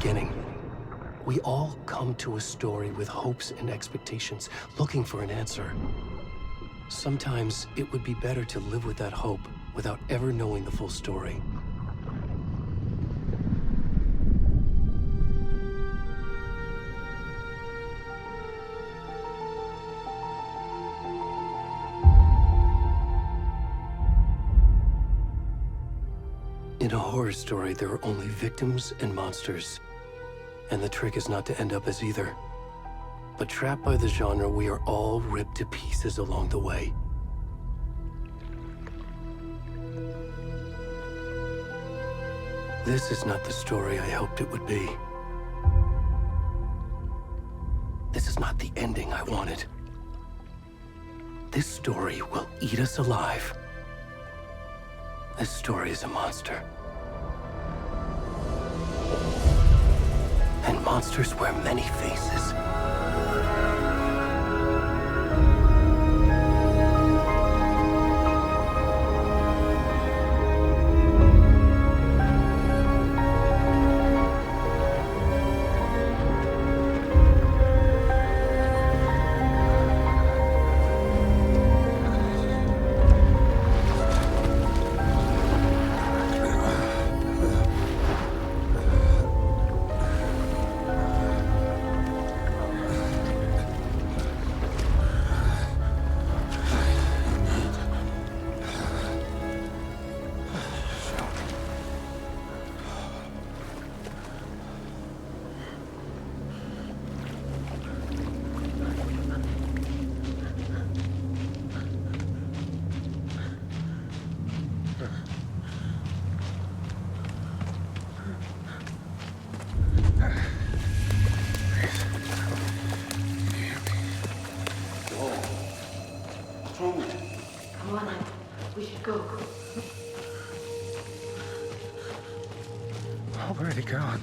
beginning. We all come to a story with hopes and expectations, looking for an answer. Sometimes it would be better to live with that hope without ever knowing the full story. In a horror story, there are only victims and monsters. And the trick is not to end up as either. But trapped by the genre, we are all ripped to pieces along the way. This is not the story I hoped it would be. This is not the ending I wanted. This story will eat us alive. This story is a monster. And monsters wear many faces. Come on, we should go. Already gone.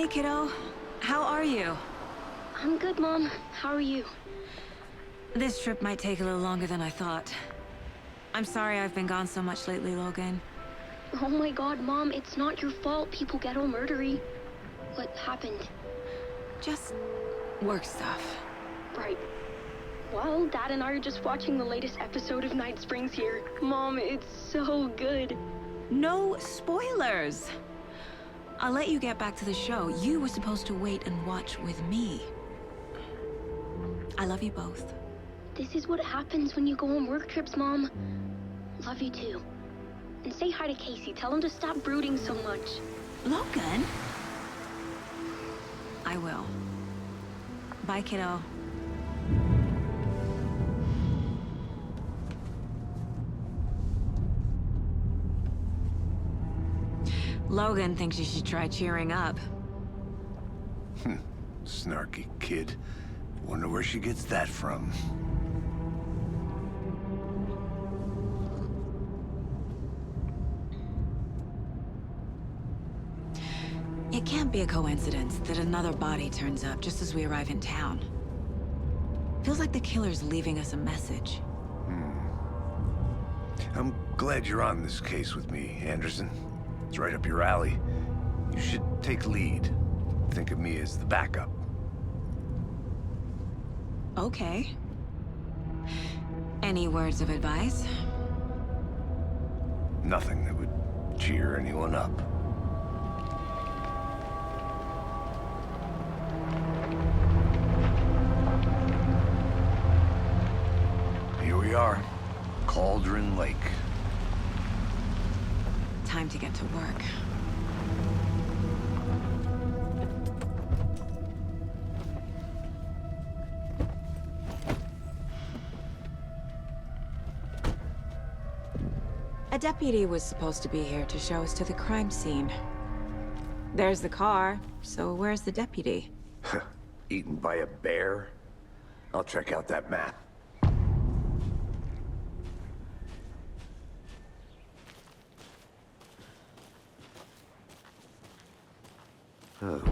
Hey, kiddo. How are you? I'm good, Mom. How are you? This trip might take a little longer than I thought. I'm sorry I've been gone so much lately, Logan. Oh my god, Mom, it's not your fault people get all murdery. What happened? Just work stuff. Right. Well, Dad and I are just watching the latest episode of Night Springs here. Mom, it's so good. No spoilers! I'll let you get back to the show. You were supposed to wait and watch with me. I love you both. This is what happens when you go on work trips, Mom. Love you too. And say hi to Casey. Tell him to stop brooding so much. Logan? I will. Bye, kiddo. Logan thinks you should try cheering up. Snarky kid. Wonder where she gets that from. It can't be a coincidence that another body turns up just as we arrive in town. Feels like the killer's leaving us a message. I'm glad you're on this case with me, Anderson. It's right up your alley. You should take lead. Think of me as the backup. Okay. Any words of advice? Nothing that would cheer anyone up. Here we are. Cauldron Lake. Time to get to work. A deputy was supposed to be here to show us to the crime scene. There's the car, so where's the deputy? Eaten by a bear? I'll check out that map.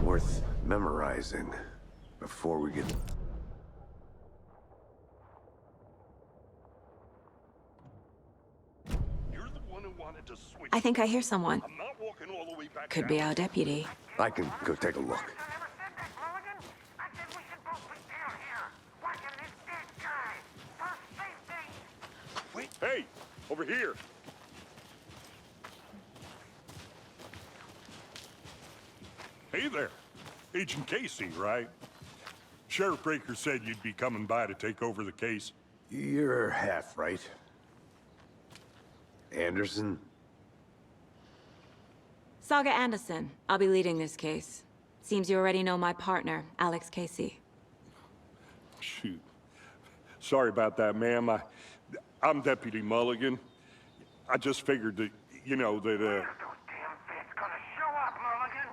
Worth memorizing before we get... You're the one who wanted to switch. I think I hear someone. I'm not walking all the way back Could down. be our deputy. I can go take a look. Wait. Hey, over here. Hey there. Agent Casey, right? Sheriff Breaker said you'd be coming by to take over the case. You're half right. Anderson? Saga Anderson. I'll be leading this case. Seems you already know my partner, Alex Casey. Shoot. Sorry about that, ma'am. I'm Deputy Mulligan. I just figured that, you know, that, Those damn feds gonna show up, Mulligan.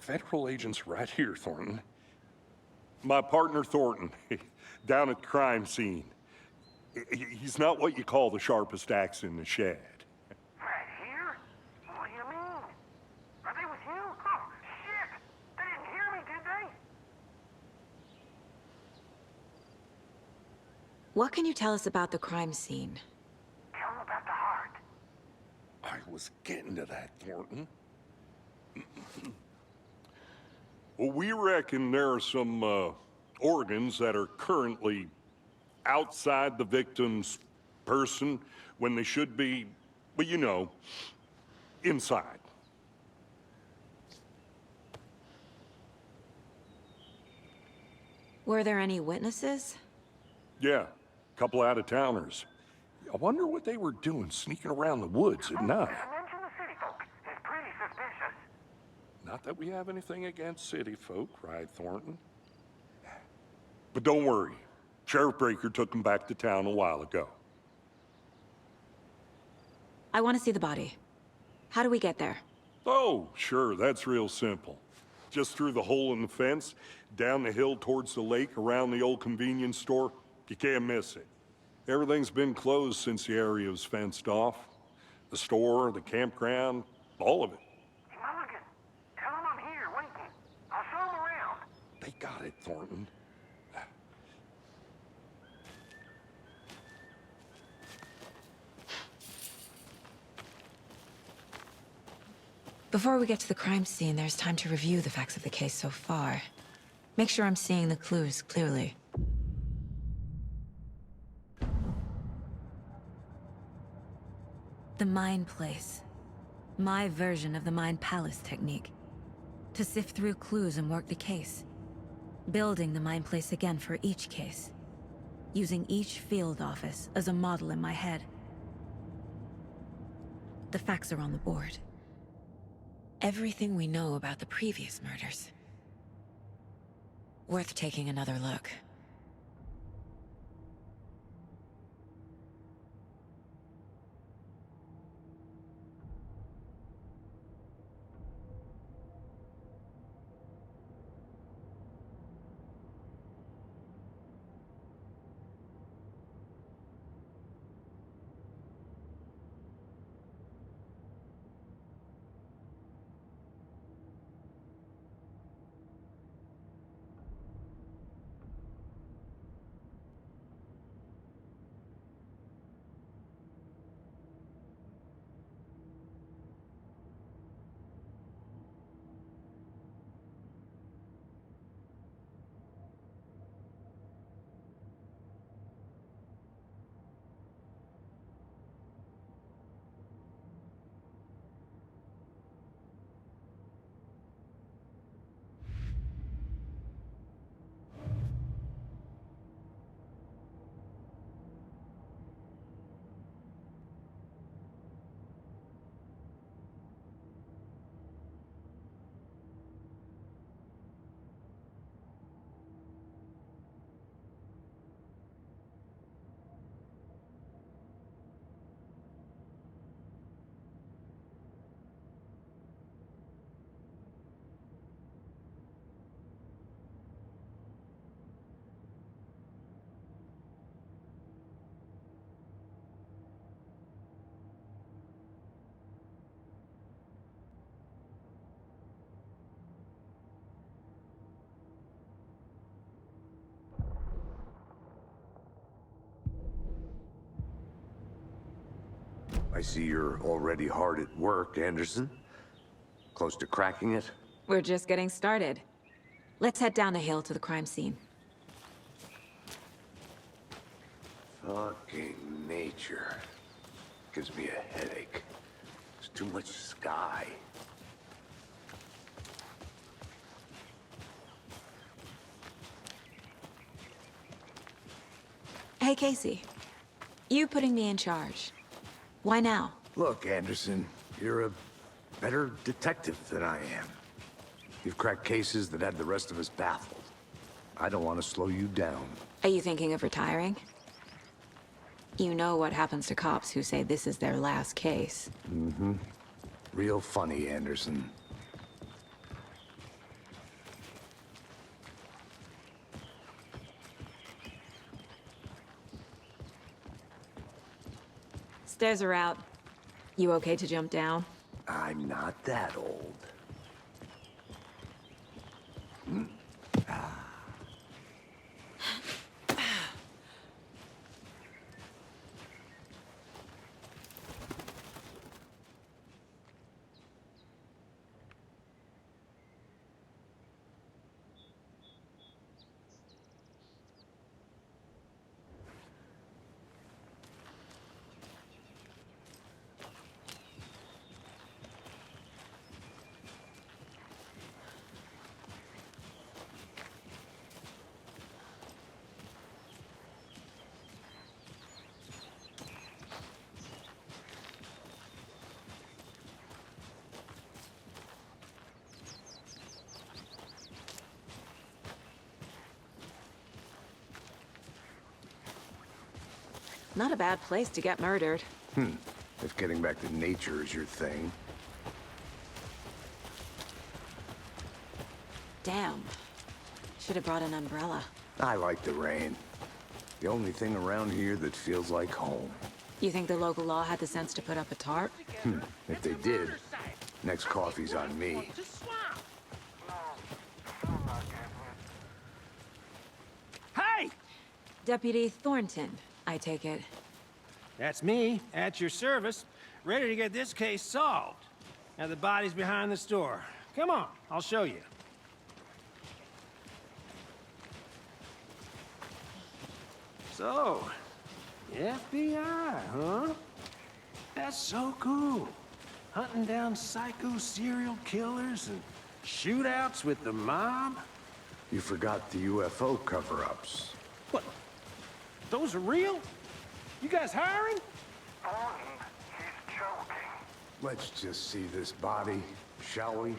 Federal agent's right here, Thornton. My partner, Thornton, down at the crime scene. He's not what you call the sharpest axe in the shed. Right here? What do you mean? Are they with you? Oh, shit! They didn't hear me, did they? What can you tell us about the crime scene? Tell them about the heart. I was getting to that, Thornton. Well, we reckon there are some organs that are currently outside the victim's person when they should be, well, you know, inside. Were there any witnesses? Yeah, a couple out-of-towners. I wonder what they were doing sneaking around the woods at night. Just mention the city folk. It's pretty suspicious. Not that we have anything against city folk, right, Thornton? But don't worry. Sheriff Breaker took them back to town a while ago. I want to see the body. How do we get there? Oh, sure, that's real simple. Just through the hole in the fence, down the hill towards the lake, around the old convenience store. You can't miss it. Everything's been closed since the area was fenced off. The store, the campground, all of it. Hey, Mulligan, tell them I'm here. Thornton. Before we get to the crime scene, there's time to review the facts of the case so far. Make sure I'm seeing the clues clearly. The Mind Place. My version of the Mind Palace technique. To sift through clues and work the case. Building the Mind Place again for each case. Using each field office as a model in my head. The facts are on the board. Everything we know about the previous murders. Worth taking another look. I see you're already hard at work, Anderson. Close to cracking it? We're just getting started. Let's head down the hill to the crime scene. Fucking nature. Gives me a headache. There's too much sky. Hey, Casey. You putting me in charge. Why now? Look, Anderson, you're a better detective than I am. You've cracked cases that had the rest of us baffled. I don't want to slow you down. Are you thinking of retiring? You know what happens to cops who say this is their last case. Mm-hmm. Real funny, Anderson. Stairs are out. You okay to jump down? I'm not that old. Not a bad place to get murdered. If getting back to nature is your thing. Damn. Should have brought an umbrella. I like the rain. The only thing around here that feels like home. You think the local law had the sense to put up a tarp? If they did, next coffee's on me. Deputy Thornton, I take it. That's me, at your service, ready to get this case solved. Now the body's behind the store. Come on, I'll show you. So, FBI, huh? That's so cool. Hunting down psycho serial killers and shootouts with the mob? You forgot the UFO cover-ups. What? Those are real? You guys hiring? Thornton, he's joking. Let's just see this body, shall we?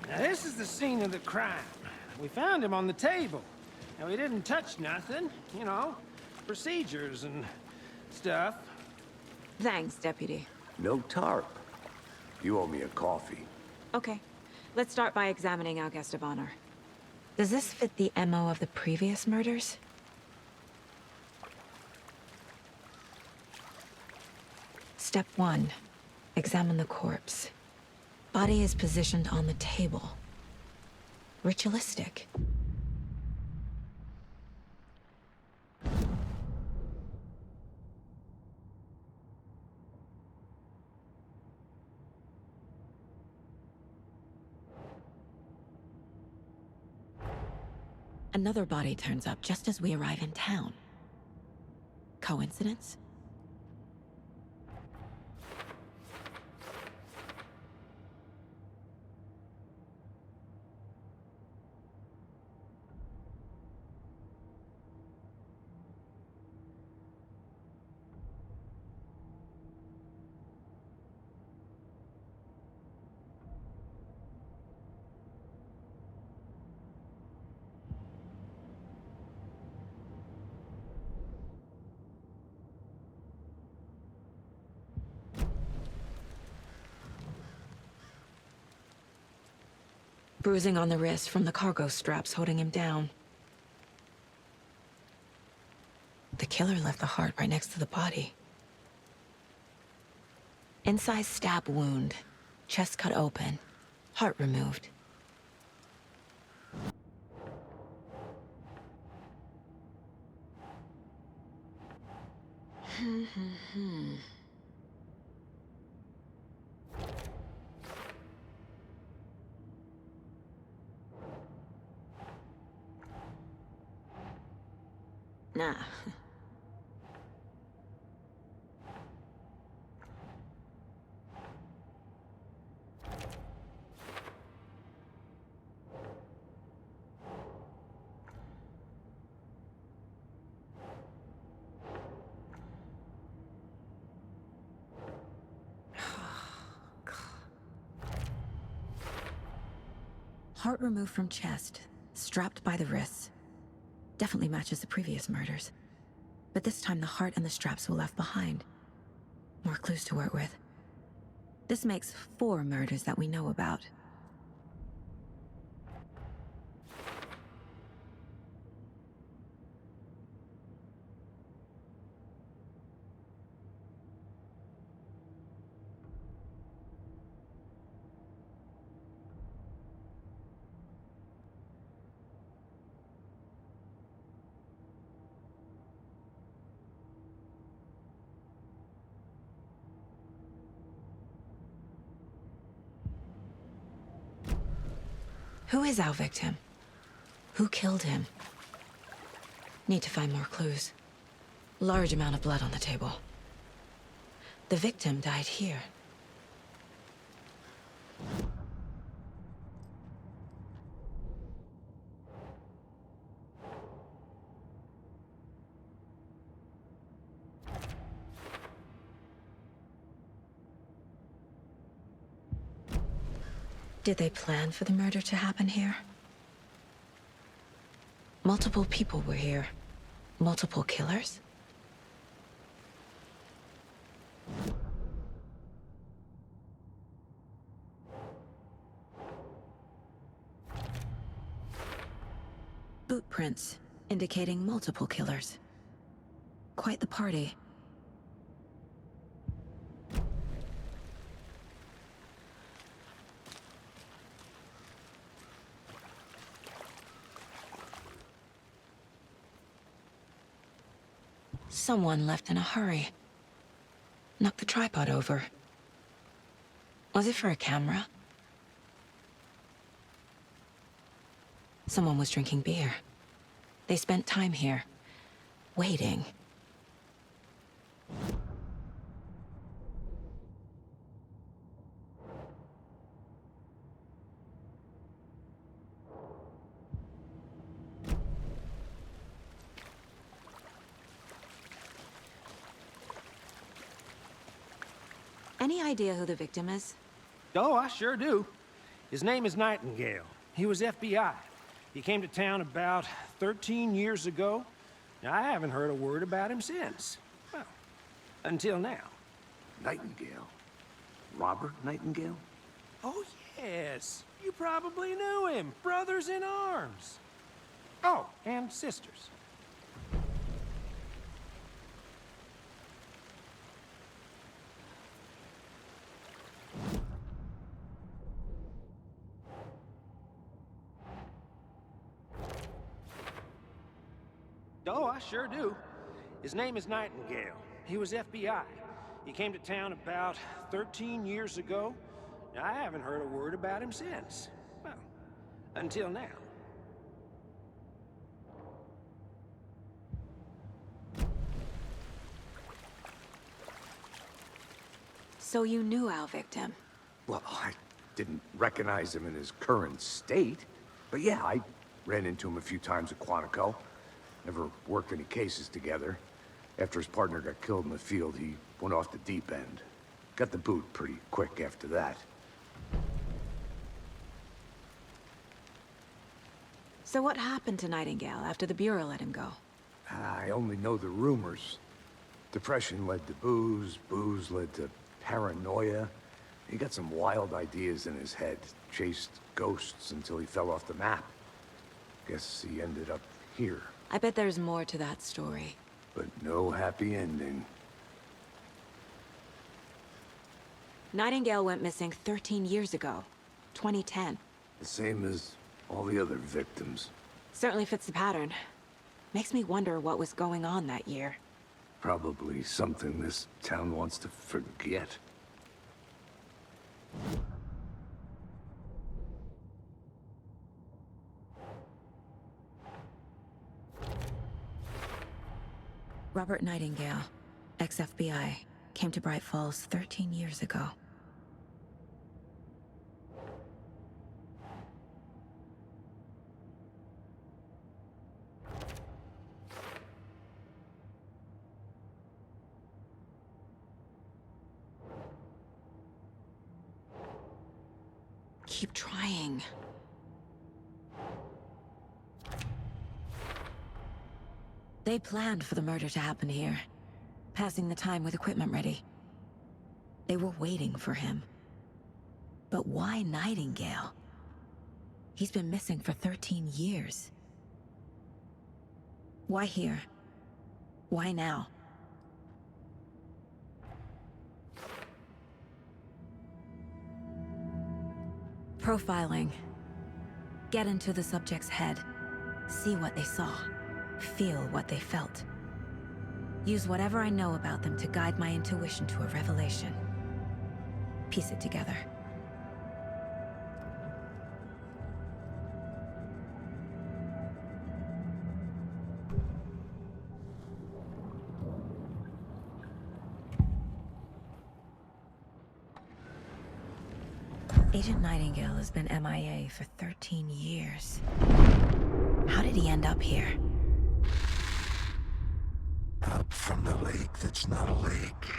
Now this is the scene of the crime. We found him on the table. Now he didn't touch nothing, you know, procedures and stuff. Thanks, Deputy. No tarp. You owe me a coffee. Okay. Let's start by examining our guest of honor. Does this fit the MO of the previous murders? Step 1. Examine the corpse. Body is positioned on the table. Ritualistic. Another body turns up just as we arrive in town. Coincidence? Bruising on the wrist from the cargo straps holding him down. The killer left the heart right next to the body. Inside stab wound, chest cut open, heart removed. Nah. Heart removed from chest, strapped by the wrists. Definitely matches the previous murders. But this time the heart and the straps were left behind. More clues to work with. This makes 4 murders that we know about. Who is our victim? Who killed him? Need to find more clues. Large amount of blood on the table. The victim died here. Did they plan for the murder to happen here? Multiple people were here. Multiple killers? Boot prints, indicating multiple killers. Quite the party. Someone left in a hurry. Knocked the tripod over. Was it for a camera? Someone was drinking beer. They spent time here, waiting. Any idea who the victim is? Oh, I sure do. His name is Nightingale. He was FBI. He came to town about 13 years ago. Now, I haven't heard a word about him since. Well, until now. Nightingale? Robert Nightingale? Oh, yes. You probably knew him. Brothers in arms. Oh, and sisters. Oh, I sure do. His name is Nightingale. He was FBI. He came to town about 13 years ago. Now, I haven't heard a word about him since. Well, until now. So you knew our victim? Well, I didn't recognize him in his current state. But yeah, I ran into him a few times at Quantico. Never worked any cases together. After his partner got killed in the field, he went off the deep end. Got the boot pretty quick after that. So what happened to Nightingale after the Bureau let him go? I only know the rumors. Depression led to booze, booze led to paranoia. He got some wild ideas in his head, chased ghosts until he fell off the map. Guess he ended up here. I bet there's more to that story. But no happy ending. Nightingale went missing 13 years ago, 2010. The same as all the other victims. Certainly fits the pattern. Makes me wonder what was going on that year. Probably something this town wants to forget. Robert Nightingale, ex-FBI, came to Bright Falls 13 years ago. Keep trying. They planned for the murder to happen here, passing the time with equipment ready. They were waiting for him. But why Nightingale? He's been missing for 13 years. Why here? Why now? Profiling. Get into the subject's head. See what they saw. Feel what they felt. Use whatever I know about them to guide my intuition to a revelation. Piece it together. Agent Nightingale has been MIA for 13 years. How did he end up here? Up from the lake that's not a lake.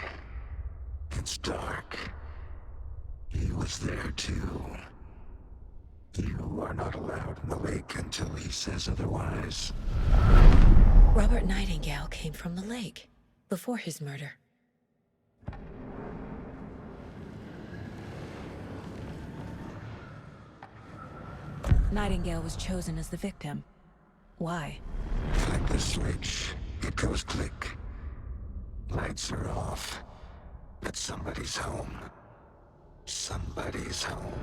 It's dark. He was there too. You are not allowed in the lake until he says otherwise. Robert Nightingale came from the lake, before his murder. Nightingale was chosen as the victim. Why? Like the switch, it goes click. Lights are off. But somebody's home. Somebody's home.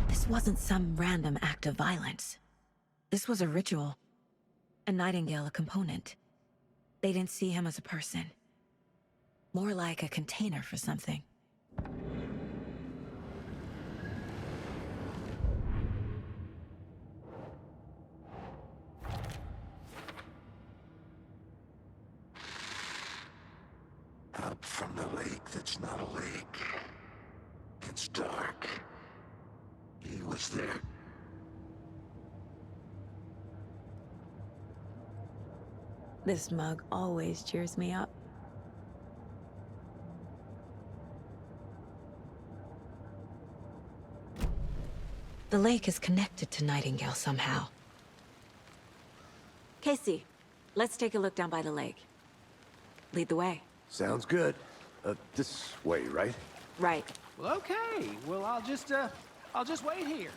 This wasn't some random act of violence. This was a ritual. And Nightingale a component. They didn't see him as a person. More like a container for something. Up from the lake that's not a lake. It's dark. He was there. This mug always cheers me up. The lake is connected to Nightingale somehow. Casey, let's take a look down by the lake. Lead the way. Sounds good. This way, right? Right. Well, okay. Well, I'll just wait here.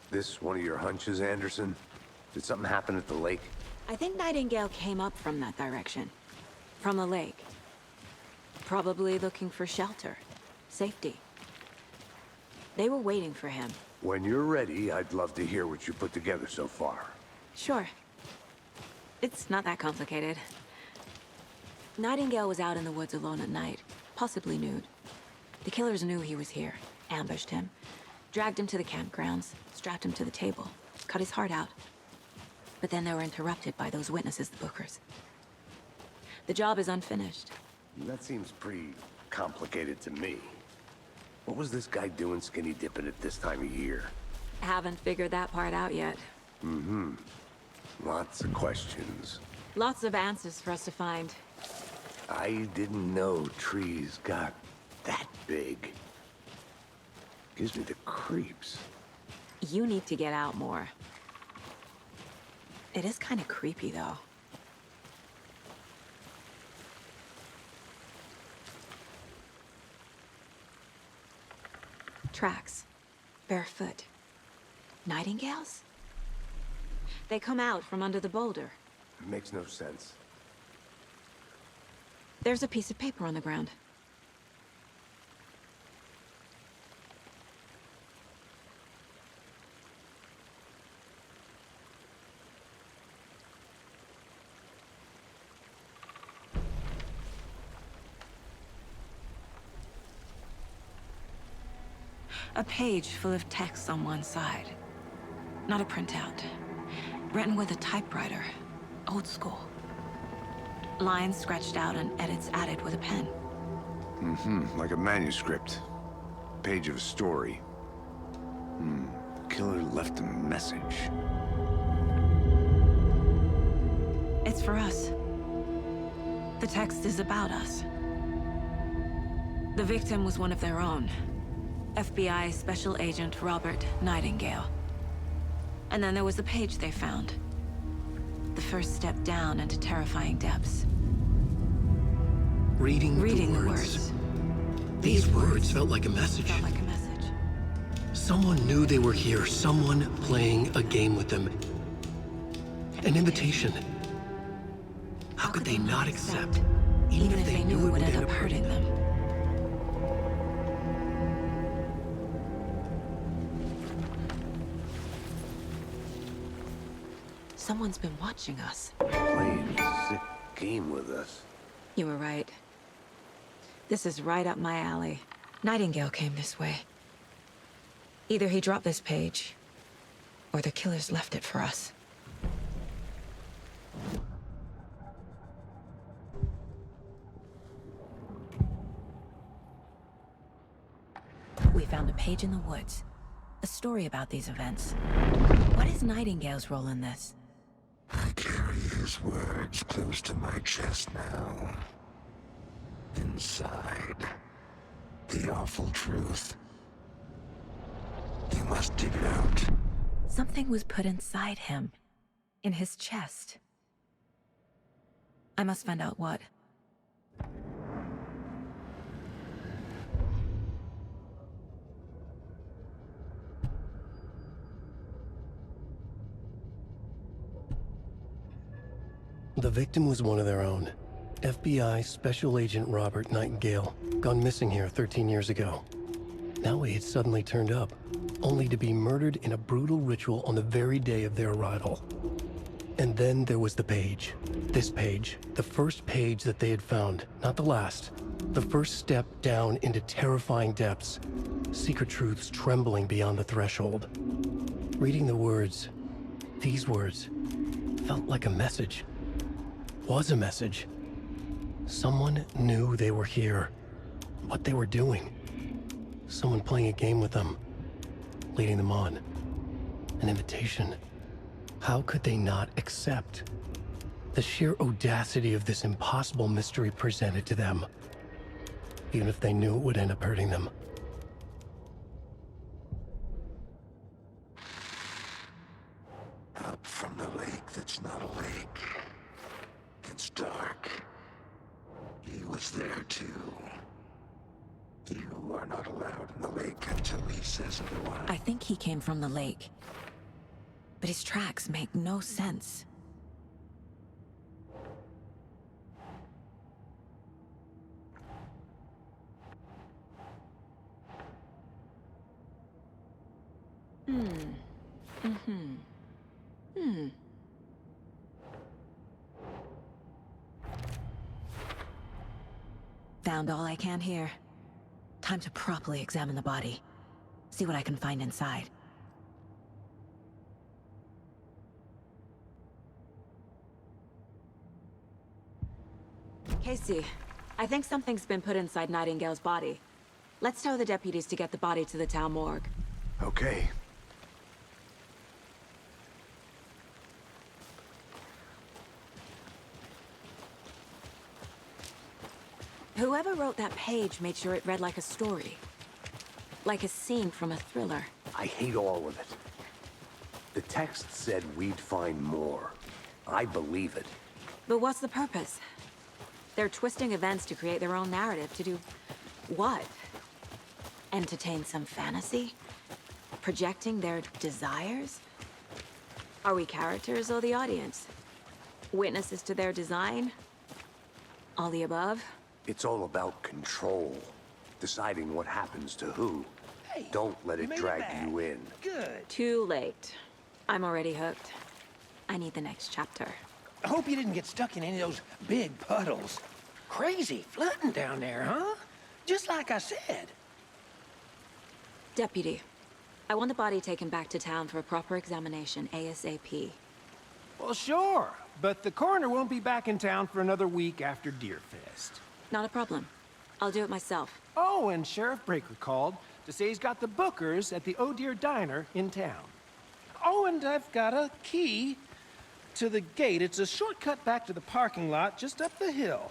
This one of your hunches, Anderson? Did something happen at the lake? I think Nightingale came up from that direction. From the lake. Probably looking for shelter. Safety. They were waiting for him. When you're ready, I'd love to hear what you put together so far. Sure. It's not that complicated. Nightingale was out in the woods alone at night, possibly nude. The killers knew he was here, ambushed him, dragged him to the campgrounds, strapped him to the table, cut his heart out. But then they were interrupted by those witnesses, the Bookers. The job is unfinished. That seems pretty complicated to me. What was this guy doing skinny dipping at this time of year? Haven't figured that part out yet. Mm-hmm. Lots of questions. Lots of answers for us to find. I didn't know trees got that big. Gives me the creeps. You need to get out more. It is kind of creepy, though. Tracks. Barefoot. Nightingales? They come out from under the boulder. It makes no sense. There's a piece of paper on the ground. A page full of text on one side. Not a printout. Written with a typewriter. Old school. Lines scratched out and edits added with a pen. Mm-hmm, like a manuscript. Page of a story. Killer left a message. It's for us. The text is about us. The victim was one of their own. FBI Special Agent Robert Nightingale. And then there was the page they found. The first step down into terrifying depths. Reading the words. These words felt like a message. Felt like a message. Someone knew they were here. Someone playing a game with them. An invitation. How could they not accept? Even if they knew it would end up hurting them. Someone's been watching us. Playing a sick game with us. You were right. This is right up my alley. Nightingale came this way. Either he dropped this page, or the killers left it for us. We found a page in the woods. A story about these events. What is Nightingale's role in this? I carry his words close to my chest now. Inside, the awful truth. You must dig it out. Something was put inside him. In his chest. I must find out what. The victim was one of their own. FBI Special Agent Robert Nightingale, gone missing here 13 years ago. Now he had suddenly turned up, only to be murdered in a brutal ritual on the very day of their arrival. And then there was the page. This page, the first page that they had found, not the last. The first step down into terrifying depths, secret truths trembling beyond the threshold. Reading the words, these words, felt like a message. Was a message. Someone knew they were here, what they were doing. Someone playing a game with them, leading them on. An invitation. How could they not accept? The sheer audacity of this impossible mystery presented to them, even if they knew it would end up hurting them. Up from the lake that's not a lake. It's dark. He was there too. You are not allowed in the lake until he says otherwise. I think he came from the lake. But his tracks make no sense. Found all I can here. Time to properly examine the body. See what I can find inside. Casey, I think something's been put inside Nightingale's body. Let's tell the deputies to get the body to the town morgue. Okay. Whoever wrote that page made sure it read like a story. Like a scene from a thriller. I hate all of it. The text said we'd find more. I believe it. But what's the purpose? They're twisting events to create their own narrative to do what? Entertain some fantasy? Projecting their desires? Are we characters or the audience? Witnesses to their design? All the above? It's all about control. Deciding what happens to who. Hey, Don't let it made drag back. you in. Good. Too late. I'm already hooked. I need the next chapter. I hope you didn't get stuck in any of those big puddles. Crazy flooding down there, huh? Just like I said. Deputy, I want the body taken back to town for a proper examination, ASAP. Well, sure. But the coroner won't be back in town for another week after Deerfest. Not a problem. I'll do it myself. Oh, and Sheriff Breaker called to say he's got the bookers at the Oh Dear Diner in town. Oh, and I've got a key to the gate. It's a shortcut back to the parking lot just up the hill.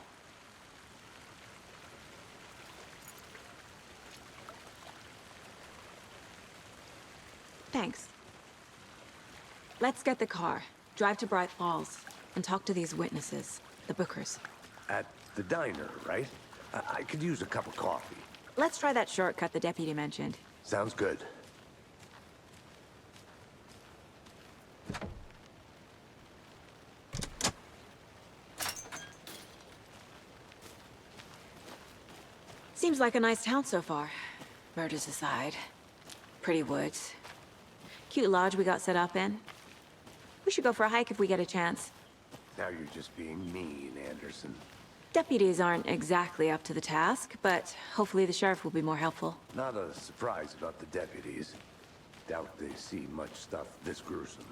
Thanks. Let's get the car, drive to Bright Falls, and talk to these witnesses, the bookers. At the diner, right? I could use a cup of coffee. Let's try that shortcut the deputy mentioned. Sounds good. Seems like a nice town so far. Murders aside. Pretty woods. Cute lodge we got set up in. We should go for a hike if we get a chance. Now you're just being mean, Anderson. Deputies aren't exactly up to the task, but hopefully the sheriff will be more helpful. Not a surprise about the deputies. Doubt they see much stuff this gruesome.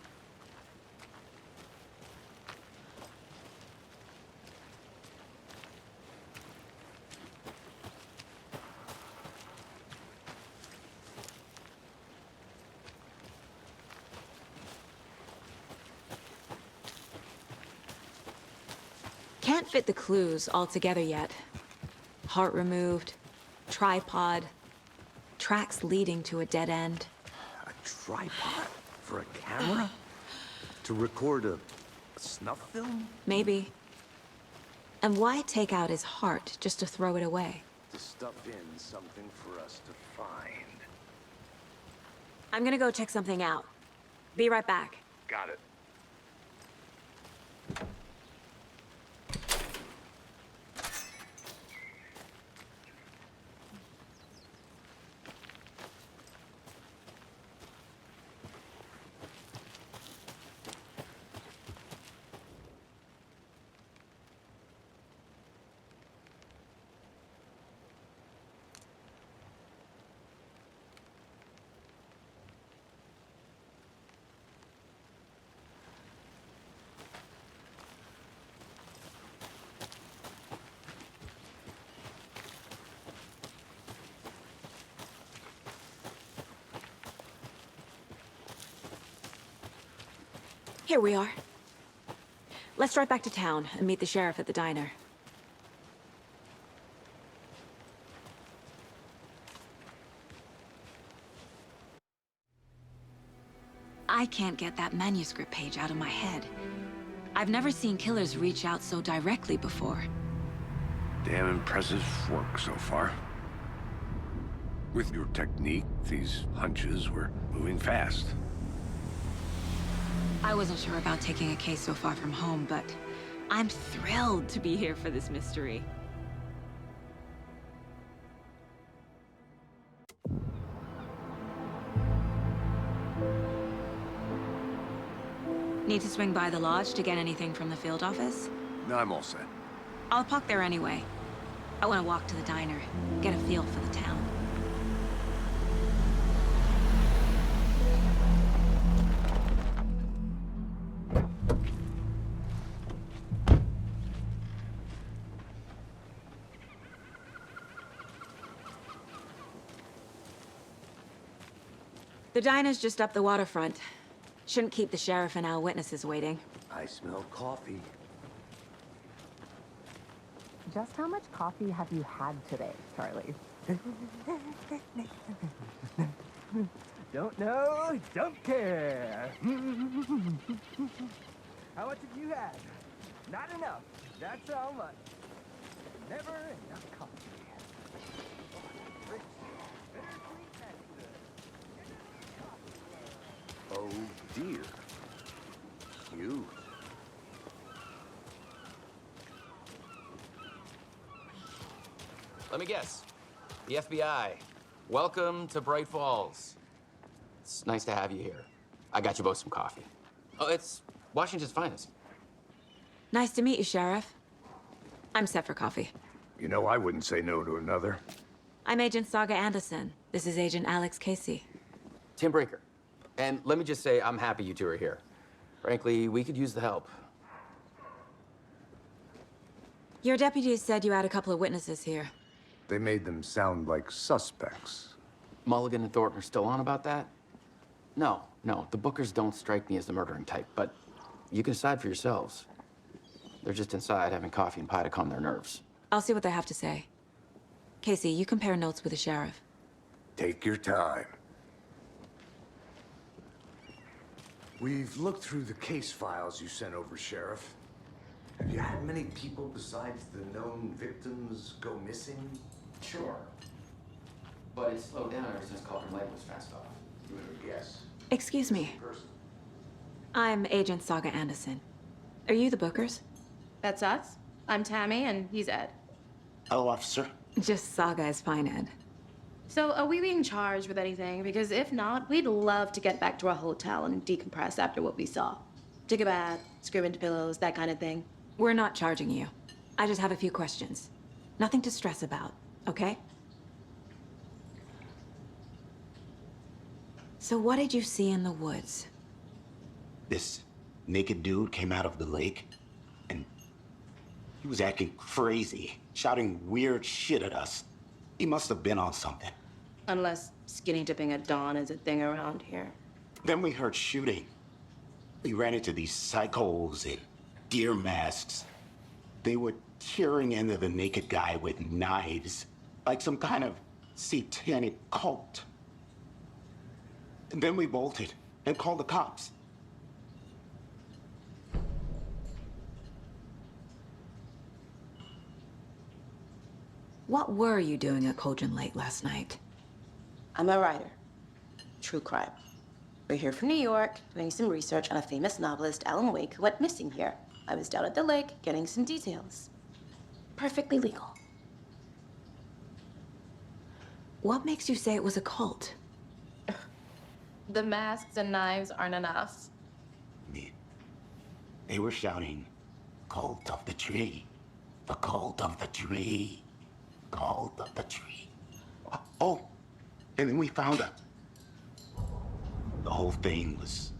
Can't fit the clues all together yet. Heart removed, tripod, tracks leading to a dead end. A tripod? For a camera? To record a snuff film? Maybe. And why take out his heart just to throw it away? To stuff in something for us to find. I'm gonna go check something out. Be right back. Got it. Here we are. Let's drive back to town and meet the sheriff at the diner. I can't get that manuscript page out of my head. I've never seen killers reach out so directly before. Damn impressive work so far. With your technique, these hunches were moving fast. I wasn't sure about taking a case so far from home, but I'm thrilled to be here for this mystery. Need to swing by the lodge to get anything from the field office? No, I'm all set. I'll park there anyway. I want to walk to the diner, get a feel for the town. The diner's just up the waterfront. Shouldn't keep the sheriff and our witnesses waiting. I smell coffee. Just how much coffee have you had today, Charlie? Don't know, don't care. How much have you had? Not enough. That's how much. Never enough coffee. Rich, bittersweet, and Oh dear. You. Let me guess. The FBI. Welcome to Bright Falls. It's nice to have you here. I got you both some coffee. Oh, it's Washington's finest. Nice to meet you, Sheriff. I'm set for coffee. You know, I wouldn't say no to another. I'm Agent Saga Anderson. This is Agent Alex Casey. Tim Brinker. And let me just say, I'm happy you two are here. Frankly, we could use the help. Your deputies said you had a couple of witnesses here. They made them sound like suspects. Mulligan and Thornton are still on about that? No, the Bookers don't strike me as the murdering type, but you can decide for yourselves. They're just inside having coffee and pie to calm their nerves. I'll see what they have to say. Casey, you compare notes with the sheriff. Take your time. We've looked through the case files you sent over, Sheriff. Have you had many people besides the known victims go missing? Sure. But it slowed down ever since Calder Light was fenced off. You would guess. Excuse me. I'm Agent Saga Anderson. Are you the Bookers? That's us. I'm Tammy, and he's Ed. Hello, officer. Just Saga is fine, Ed. So, are we being charged with anything? Because if not, we'd love to get back to our hotel and decompress after what we saw. Take a bath, scream into pillows, that kind of thing. We're not charging you. I just have a few questions. Nothing to stress about, okay? So what did you see in the woods? This naked dude came out of the lake, and he was acting crazy, shouting weird shit at us. He must have been on something. Unless skinny dipping at dawn is a thing around here. Then we heard shooting. We ran into these psychos in deer masks. They were tearing into the naked guy with knives, like some kind of satanic cult. And then we bolted and called the cops. What were you doing at Cauldron Lake last night? I'm a writer. True crime. We're here from New York, doing some research on a famous novelist, Alan Wake, who went missing here. I was down at the lake, getting some details. Perfectly legal. What makes you say it was a cult? The masks and knives aren't enough. They were shouting, "Cult of the tree, the cult of the tree, cult of the tree." Oh, and then we found her. The whole thing was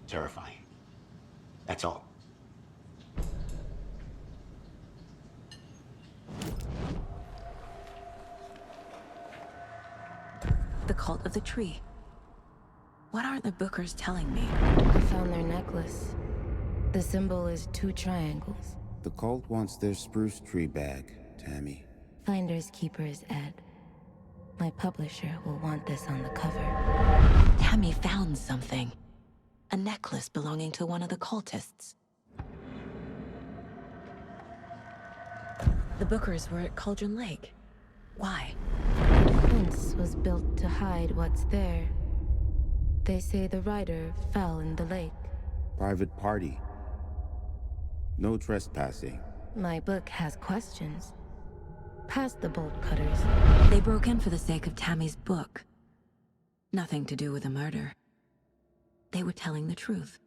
terrifying. That's all. The cult of the tree. What aren't the Bookers telling me? I found their necklace. The symbol is 2 triangles. The cult wants their spruce tree back, Tammy. Finders keepers, Ed. My publisher will want this on the cover. Tammy found something. A necklace belonging to one of the cultists. The Bookers were at Cauldron Lake. Why? The fence was built to hide what's there. They say the rider fell in the lake. Private party. No trespassing. My book has questions. Past the bolt cutters. They broke in for the sake of Tammy's book. Nothing to do with a murder. They were telling the truth.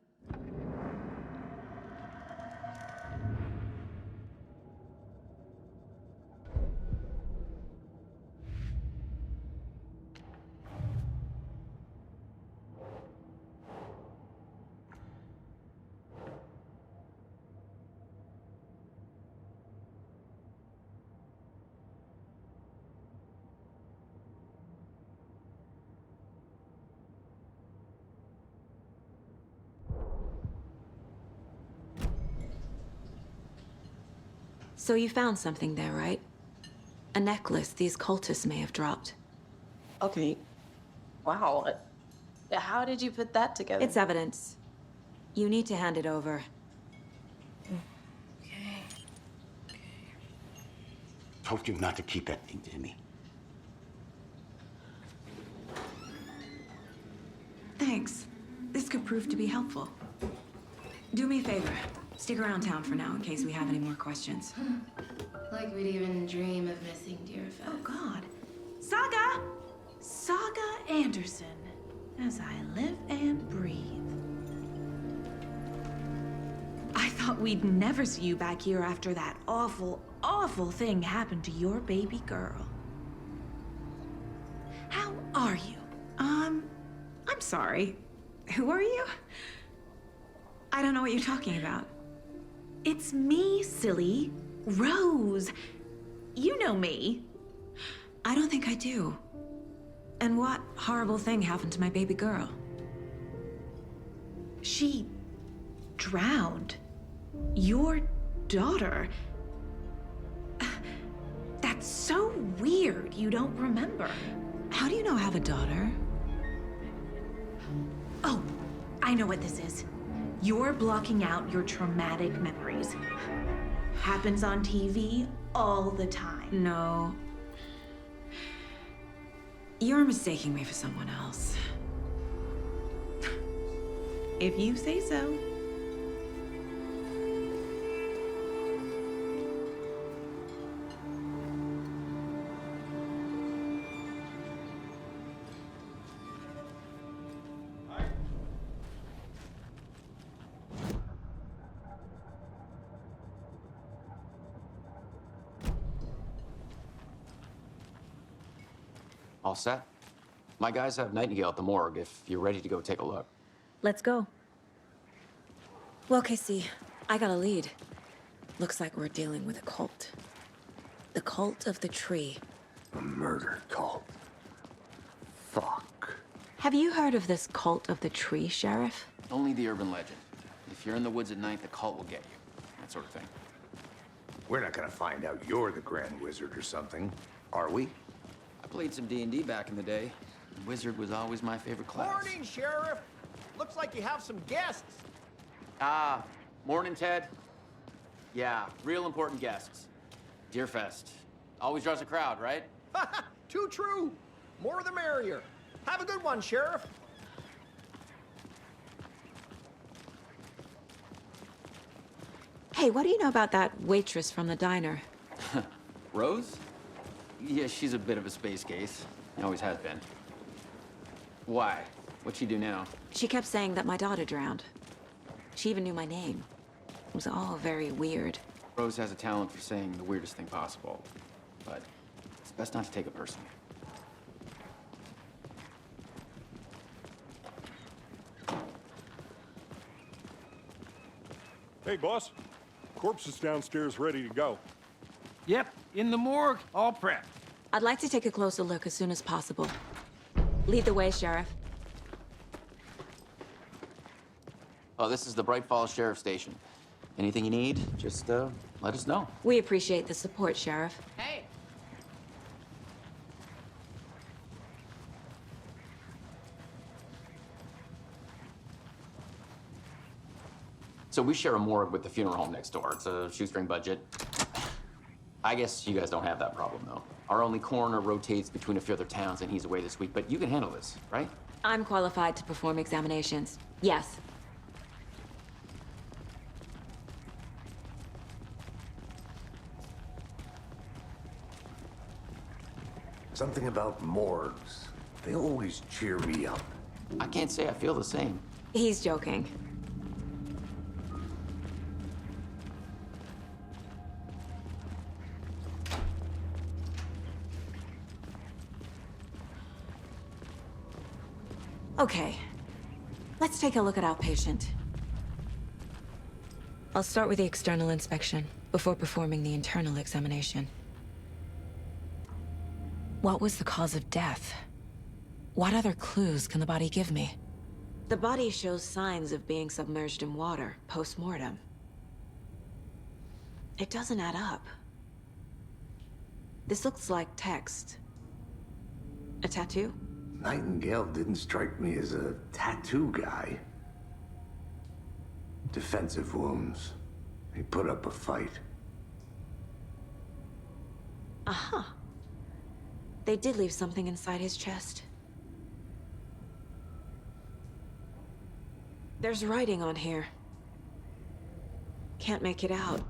So you found something there, right? A necklace these cultists may have dropped. Okay. Wow. How did you put that together? It's evidence. You need to hand it over. Okay. Told you not to keep that thing to me. Thanks. This could prove to be helpful. Do me a favor. Stick around town for now in case we have any more questions. Like we'd even dream of missing dear Fez. Oh, God. Saga! Saga Anderson. As I live and breathe. I thought we'd never see you back here after that awful, awful thing happened to your baby girl. How are you? I'm sorry. Who are you? I don't know what you're talking about. It's me, silly. Rose. You know me. I don't think I do. And what horrible thing happened to my baby girl? She drowned. Your daughter. That's so weird you don't remember. How do you know I have a daughter? Oh, I know what this is. You're blocking out your traumatic memories. Happens on TV all the time. No. You're mistaking me for someone else. If you say so. All set? My guys have Nightingale at the morgue if you're ready to go take a look. Let's go. Well, Casey, I got a lead. Looks like we're dealing with a cult. The cult of the tree. A murder cult. Fuck. Have you heard of this cult of the tree, Sheriff? Only the urban legend. If you're in the woods at night, the cult will get you. That sort of thing. We're not gonna find out you're the Grand Wizard or something, are we? I played some D&D back in the day. Wizard was always my favorite class. Morning, Sheriff. Looks like you have some guests. Ah, morning, Ted. Yeah, real important guests. Deerfest. Always draws a crowd, right? Too true. More the merrier. Have a good one, Sheriff. Hey, what do you know about that waitress from the diner? Rose? Yeah, she's a bit of a space case. Always has been. Why? What'd she do now? She kept saying that my daughter drowned. She even knew my name. It was all very weird. Rose has a talent for saying the weirdest thing possible. But it's best not to take it personally. Hey, boss. Corpse is downstairs ready to go. Yep, in the morgue, all prepped. I'd like to take a closer look as soon as possible. Lead the way, Sheriff. Oh, this is the Bright Falls Sheriff Station. Anything you need, just let us know. We appreciate the support, Sheriff. Hey. So we share a morgue with the funeral home next door. It's a shoestring budget. I guess you guys don't have that problem, though. Our only coroner rotates between a few other towns, and he's away this week. But you can handle this, right? I'm qualified to perform examinations. Yes. Something about morgues. They always cheer me up. I can't say I feel the same. He's joking. Okay, let's take a look at our patient. I'll start with the external inspection before performing the internal examination. What was the cause of death? What other clues can the body give me? The body shows signs of being submerged in water post-mortem. It doesn't add up. This looks like text. A tattoo? Nightingale didn't strike me as a tattoo guy. Defensive wounds. He put up a fight. Uh-huh. They did leave something inside his chest. There's writing on here. Can't make it out.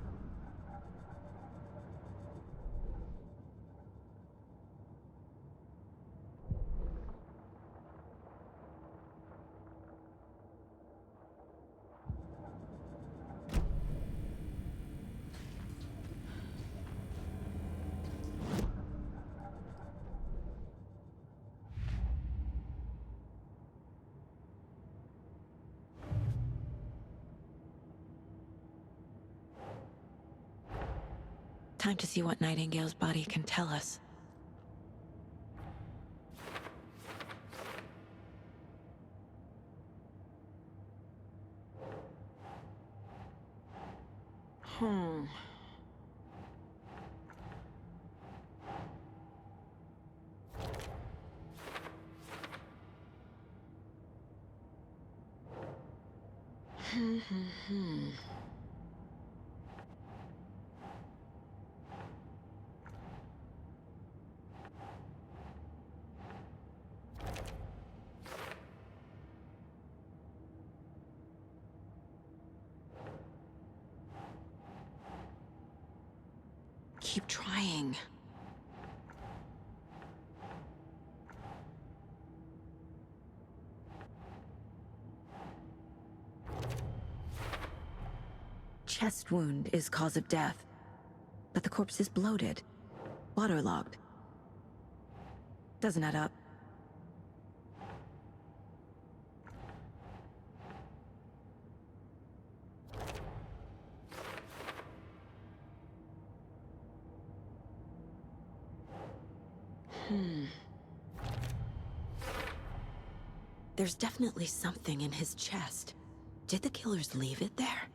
Time to see what Nightingale's body can tell us. Keep trying. Chest wound is cause of death, but the corpse is bloated, waterlogged. Doesn't add up. There's definitely something in his chest. Did the killers leave it there?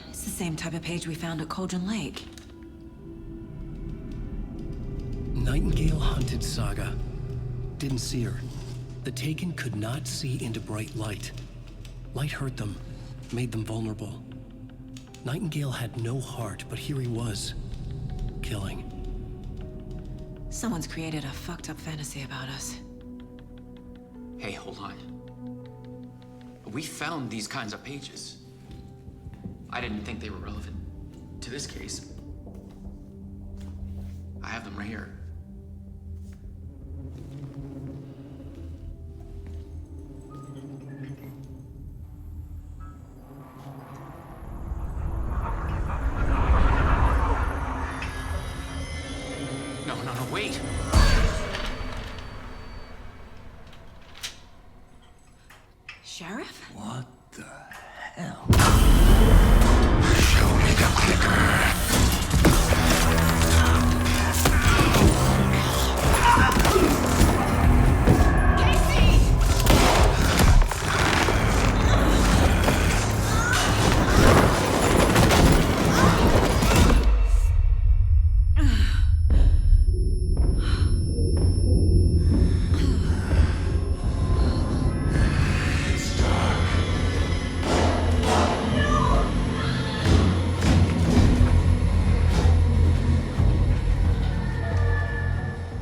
It's the same type of page we found at Cauldron Lake. Nightingale hunted Saga. Didn't see her. The Taken could not see into bright light. Light hurt them, made them vulnerable. Nightingale had no heart, but here he was, killing. Someone's created a fucked up fantasy about us. Hey, hold on. We found these kinds of pages. I didn't think they were relevant to this case. I have them right here. the hell? Show me the clicker.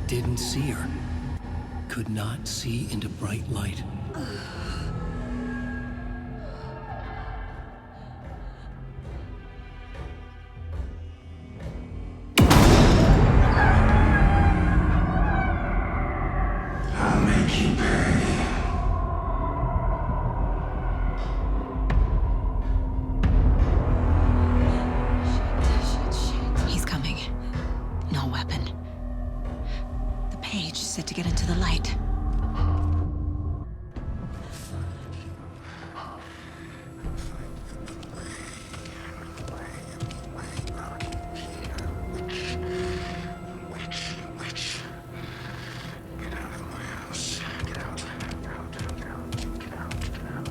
Didn't see her. Could not see into bright light. I'll make you pay. He's coming. No weapon. The page said to get into the light.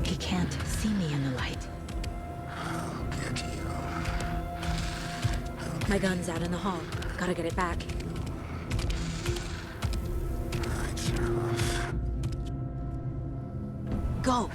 He can't see me in the light. My gun's out in the hall. Gotta get it back. Go!